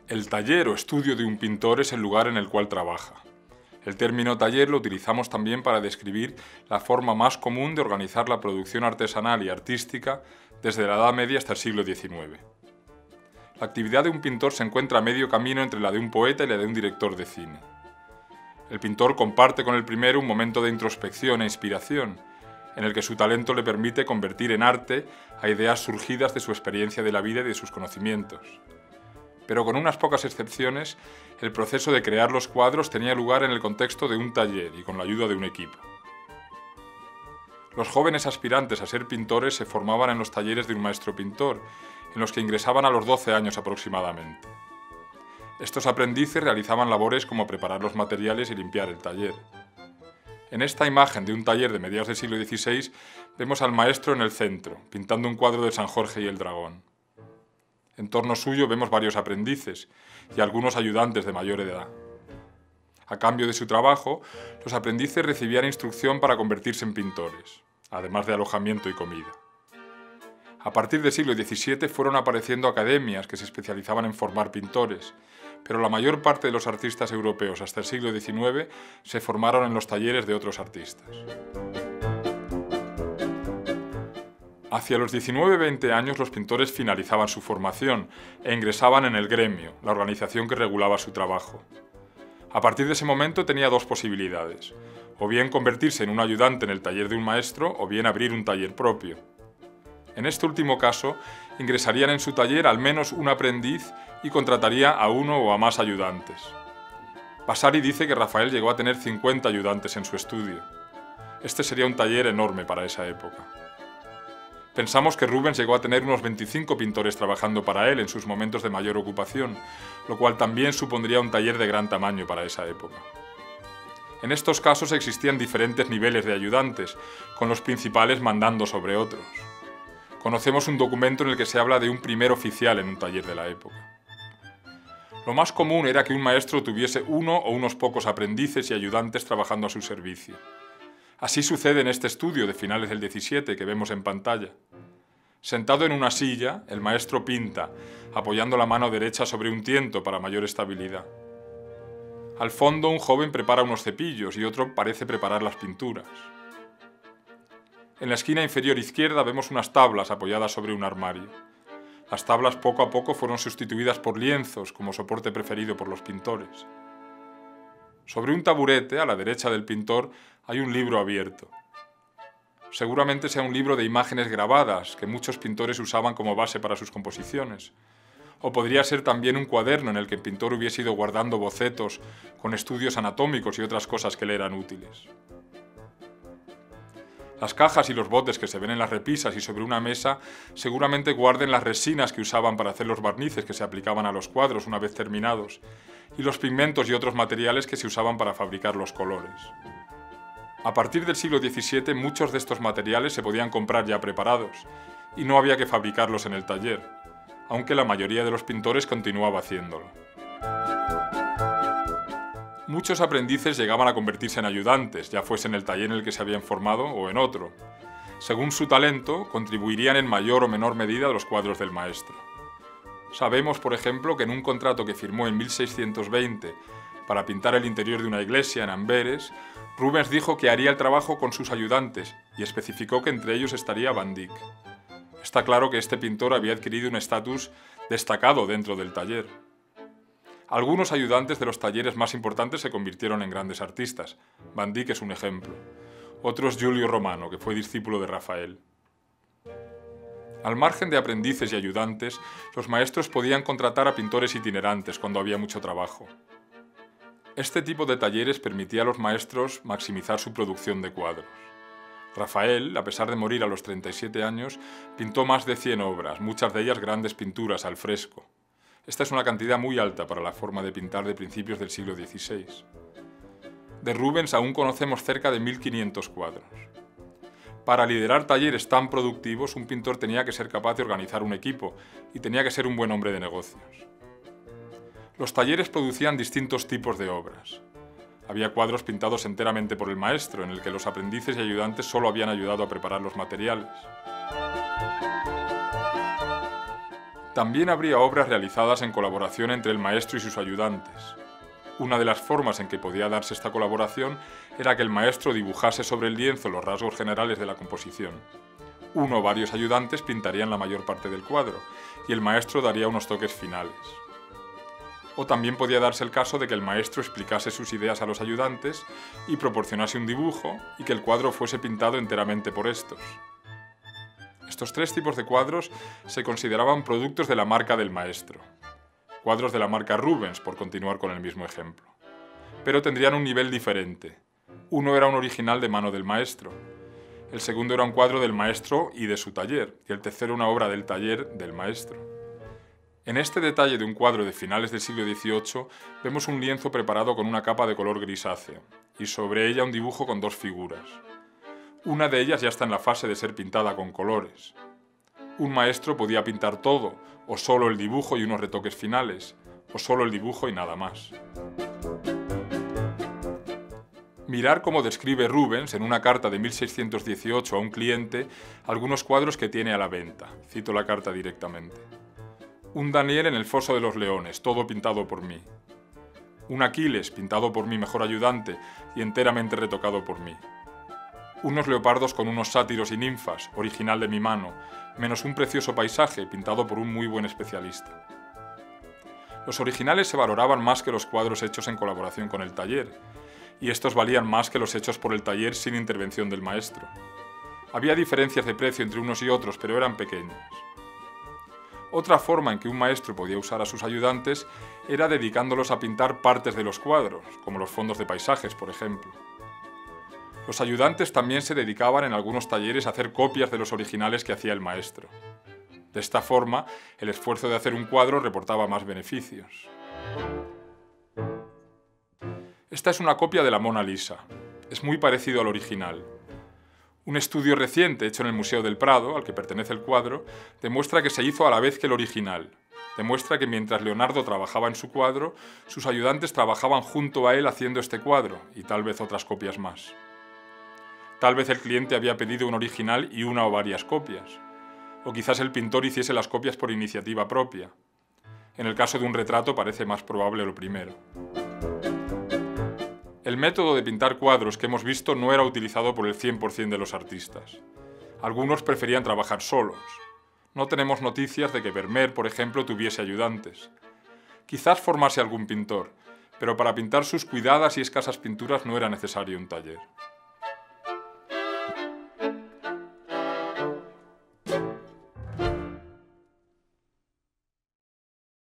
El taller o estudio de un pintor es el lugar en el cual trabaja. El término taller lo utilizamos también para describir la forma más común de organizar la producción artesanal y artística desde la Edad Media hasta el siglo XIX. La actividad de un pintor se encuentra a medio camino entre la de un poeta y la de un director de cine. El pintor comparte con el primero un momento de introspección e inspiración, en el que su talento le permite convertir en arte a ideas surgidas de su experiencia de la vida y de sus conocimientos. Pero con unas pocas excepciones, el proceso de crear los cuadros tenía lugar en el contexto de un taller y con la ayuda de un equipo. Los jóvenes aspirantes a ser pintores se formaban en los talleres de un maestro pintor, en los que ingresaban a los 12 años aproximadamente. Estos aprendices realizaban labores como preparar los materiales y limpiar el taller. En esta imagen de un taller de mediados del siglo XVI vemos al maestro en el centro, pintando un cuadro de San Jorge y el dragón. En torno suyo vemos varios aprendices y algunos ayudantes de mayor edad. A cambio de su trabajo, los aprendices recibían instrucción para convertirse en pintores, además de alojamiento y comida. A partir del siglo XVII fueron apareciendo academias que se especializaban en formar pintores, pero la mayor parte de los artistas europeos hasta el siglo XIX se formaron en los talleres de otros artistas. Hacia los 19-20 años los pintores finalizaban su formación e ingresaban en el gremio, la organización que regulaba su trabajo. A partir de ese momento tenía dos posibilidades, o bien convertirse en un ayudante en el taller de un maestro o bien abrir un taller propio. En este último caso, ingresarían en su taller al menos un aprendiz y contrataría a uno o a más ayudantes. Vasari dice que Rafael llegó a tener 50 ayudantes en su estudio. Este sería un taller enorme para esa época. Pensamos que Rubens llegó a tener unos 25 pintores trabajando para él en sus momentos de mayor ocupación, lo cual también supondría un taller de gran tamaño para esa época. En estos casos existían diferentes niveles de ayudantes, con los principales mandando sobre otros. Conocemos un documento en el que se habla de un primer oficial en un taller de la época. Lo más común era que un maestro tuviese uno o unos pocos aprendices y ayudantes trabajando a su servicio. Así sucede en este estudio de finales del XVII que vemos en pantalla. Sentado en una silla, el maestro pinta, apoyando la mano derecha sobre un tiento para mayor estabilidad. Al fondo, un joven prepara unos cepillos y otro parece preparar las pinturas. En la esquina inferior izquierda vemos unas tablas apoyadas sobre un armario. Las tablas poco a poco fueron sustituidas por lienzos como soporte preferido por los pintores. Sobre un taburete, a la derecha del pintor, hay un libro abierto. Seguramente sea un libro de imágenes grabadas que muchos pintores usaban como base para sus composiciones. O podría ser también un cuaderno en el que el pintor hubiese ido guardando bocetos con estudios anatómicos y otras cosas que le eran útiles. Las cajas y los botes que se ven en las repisas y sobre una mesa seguramente guarden las resinas que usaban para hacer los barnices que se aplicaban a los cuadros una vez terminados, y los pigmentos y otros materiales que se usaban para fabricar los colores. A partir del siglo XVII muchos de estos materiales se podían comprar ya preparados, y no había que fabricarlos en el taller, aunque la mayoría de los pintores continuaba haciéndolo. Muchos aprendices llegaban a convertirse en ayudantes, ya fuese en el taller en el que se habían formado o en otro. Según su talento, contribuirían en mayor o menor medida a los cuadros del maestro. Sabemos, por ejemplo, que en un contrato que firmó en 1620 para pintar el interior de una iglesia en Amberes, Rubens dijo que haría el trabajo con sus ayudantes y especificó que entre ellos estaría Van Dyck. Está claro que este pintor había adquirido un estatus destacado dentro del taller. Algunos ayudantes de los talleres más importantes se convirtieron en grandes artistas. Van Dyck es un ejemplo. Otro es Giulio Romano, que fue discípulo de Rafael. Al margen de aprendices y ayudantes, los maestros podían contratar a pintores itinerantes cuando había mucho trabajo. Este tipo de talleres permitía a los maestros maximizar su producción de cuadros. Rafael, a pesar de morir a los 37 años, pintó más de 100 obras, muchas de ellas grandes pinturas al fresco. Esta es una cantidad muy alta para la forma de pintar de principios del siglo XVI. De Rubens aún conocemos cerca de 1500 cuadros. Para liderar talleres tan productivos, un pintor tenía que ser capaz de organizar un equipo y tenía que ser un buen hombre de negocios. Los talleres producían distintos tipos de obras. Había cuadros pintados enteramente por el maestro, en el que los aprendices y ayudantes solo habían ayudado a preparar los materiales. También habría obras realizadas en colaboración entre el maestro y sus ayudantes. Una de las formas en que podía darse esta colaboración era que el maestro dibujase sobre el lienzo los rasgos generales de la composición. Uno o varios ayudantes pintarían la mayor parte del cuadro, y el maestro daría unos toques finales. O también podía darse el caso de que el maestro explicase sus ideas a los ayudantes y proporcionase un dibujo y que el cuadro fuese pintado enteramente por estos. Estos tres tipos de cuadros se consideraban productos de la marca del maestro. Cuadros de la marca Rubens, por continuar con el mismo ejemplo. Pero tendrían un nivel diferente. Uno era un original de mano del maestro. El segundo era un cuadro del maestro y de su taller, y el tercero una obra del taller del maestro. En este detalle de un cuadro de finales del siglo XVIII vemos un lienzo preparado con una capa de color grisáceo, y sobre ella un dibujo con dos figuras. Una de ellas ya está en la fase de ser pintada con colores. Un maestro podía pintar todo, o solo el dibujo y unos retoques finales, o solo el dibujo y nada más. Mirar cómo describe Rubens en una carta de 1618 a un cliente algunos cuadros que tiene a la venta. Cito la carta directamente. Un Daniel en el foso de los leones, todo pintado por mí. Un Aquiles, pintado por mi mejor ayudante y enteramente retocado por mí. Unos leopardos con unos sátiros y ninfas, original de mi mano, menos un precioso paisaje pintado por un muy buen especialista. Los originales se valoraban más que los cuadros hechos en colaboración con el taller, y estos valían más que los hechos por el taller sin intervención del maestro. Había diferencias de precio entre unos y otros, pero eran pequeñas. Otra forma en que un maestro podía usar a sus ayudantes era dedicándolos a pintar partes de los cuadros, como los fondos de paisajes, por ejemplo. Los ayudantes también se dedicaban en algunos talleres a hacer copias de los originales que hacía el maestro. De esta forma, el esfuerzo de hacer un cuadro reportaba más beneficios. Esta es una copia de la Mona Lisa. Es muy parecido al original. Un estudio reciente hecho en el Museo del Prado, al que pertenece el cuadro, demuestra que se hizo a la vez que el original. Demuestra que mientras Leonardo trabajaba en su cuadro, sus ayudantes trabajaban junto a él haciendo este cuadro, y tal vez otras copias más. Tal vez el cliente había pedido un original y una o varias copias. O quizás el pintor hiciese las copias por iniciativa propia. En el caso de un retrato parece más probable lo primero. El método de pintar cuadros que hemos visto no era utilizado por el 100% de los artistas. Algunos preferían trabajar solos. No tenemos noticias de que Vermeer, por ejemplo, tuviese ayudantes. Quizás formase algún pintor, pero para pintar sus cuidadas y escasas pinturas no era necesario un taller.